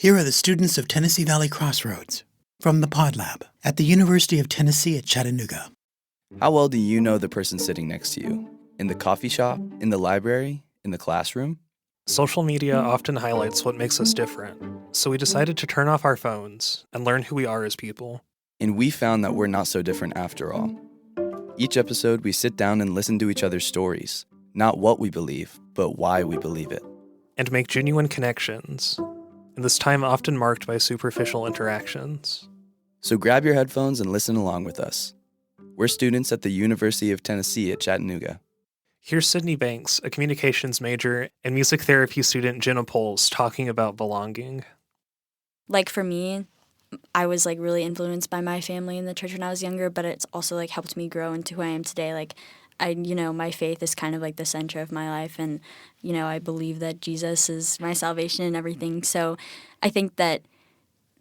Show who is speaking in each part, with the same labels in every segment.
Speaker 1: Here are the students of Tennessee Valley Crossroads from the PodLab at the University of Tennessee at Chattanooga.
Speaker 2: How well do you know the person sitting next to you? In the coffee shop, in the library, in the classroom?
Speaker 3: Social media often highlights what makes us different, so we decided to turn off our phones and learn who we are as people.
Speaker 2: And we found that we're not so different after all. Each episode, we sit down and listen to each other's stories, not what we believe, but why we believe it.
Speaker 3: And make genuine connections, in this time often marked by superficial interactions.
Speaker 2: So grab your headphones and listen along with us. We're students at the University of Tennessee at Chattanooga.
Speaker 3: Here's Sydney Banks, a communications major, and music therapy student Jenna Puls talking about belonging.
Speaker 4: Like for me, I was like really influenced by my family in the church when I was younger, but it's also like helped me grow into who I am today. Like my faith is kind of like the center of my life, and I believe that Jesus is my salvation and everything. So I think that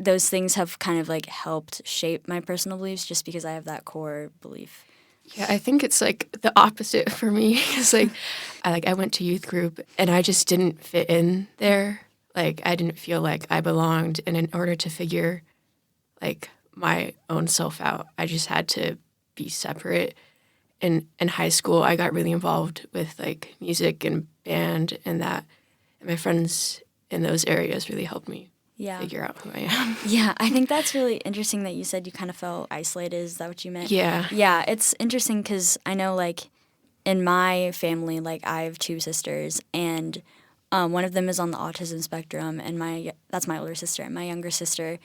Speaker 4: those things have kind of like helped shape my personal beliefs just because I have that core belief.
Speaker 5: Yeah, I think it's like the opposite for me. It's like I went to youth group and I just didn't fit in there. Like I didn't feel like I belonged, and in order to figure like my own self out, I just had to be separate. In high school, I got really involved with like music and band and that, and my friends in those areas really helped me figure out who I am.
Speaker 4: Yeah, I think that's really interesting that you said you kind of felt isolated. Is that what you meant?
Speaker 5: Yeah.
Speaker 4: Yeah, it's interesting because I know like in my family, like I have two sisters, and one of them is on the autism spectrum, and that's my older sister, and my younger sister,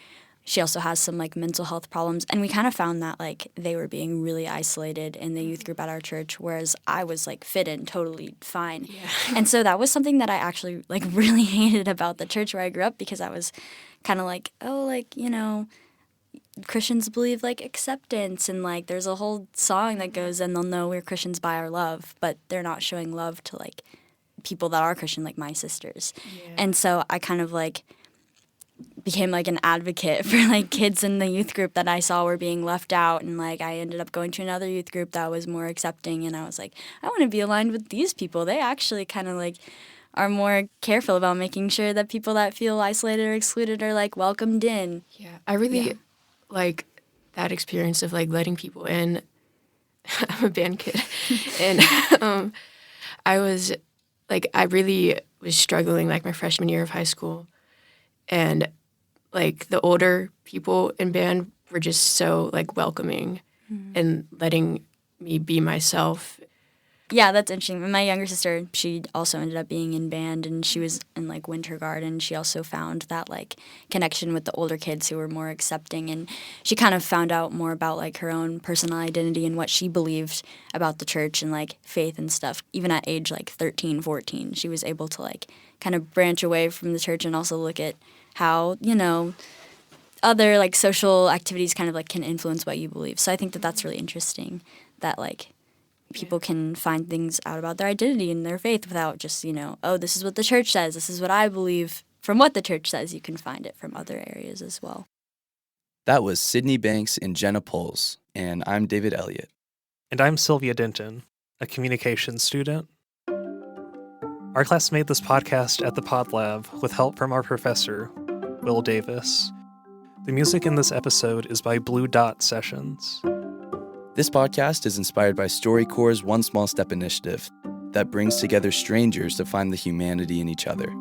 Speaker 4: she also has some like mental health problems, and we kind of found that like they were being really isolated in the youth group at our church, whereas I was like fit in totally fine. Yeah. And so that was something that I actually like really hated about the church where I grew up, because I was kind of like, oh, like, Christians believe like acceptance, and like there's a whole song that goes, and they'll know we're Christians by our love, but they're not showing love to like people that are Christian, like my sisters. Yeah. And so I kind of like became like an advocate for like kids in the youth group that I saw were being left out, and like I ended up going to another youth group that was more accepting, and I was like, I want to be aligned with these people. They actually kind of like are more careful about making sure that people that feel isolated or excluded are like welcomed in.
Speaker 5: Yeah, I really like that experience of like letting people in. I'm a band kid, and I really was struggling like my freshman year of high school. And, like, the older people in band were just so, like, welcoming and letting me be myself.
Speaker 4: Yeah, that's interesting. My younger sister, she also ended up being in band, and she was in, like, Winter Garden. She also found that, like, connection with the older kids who were more accepting, and she kind of found out more about, like, her own personal identity and what she believed about the church and, like, faith and stuff. Even at age, like, 13, 14, she was able to, like, kind of branch away from the church and also look at how, other, like, social activities kind of, like, can influence what you believe. So I think that that's really interesting that, like, people can find things out about their identity and their faith without just, oh, this is what the church says, this is what I believe from what the church says. You can find it from other areas as well.
Speaker 2: That was Sydney Banks and Jenna Puls, and I'm David Elliott.
Speaker 3: And I'm Sylvia Denton, a communications student. Our class made this podcast at the PodLab with help from our professor, Will Davis. The music in this episode is by Blue Dot Sessions.
Speaker 2: This podcast is inspired by StoryCorps' One Small Step initiative that brings together strangers to find the humanity in each other.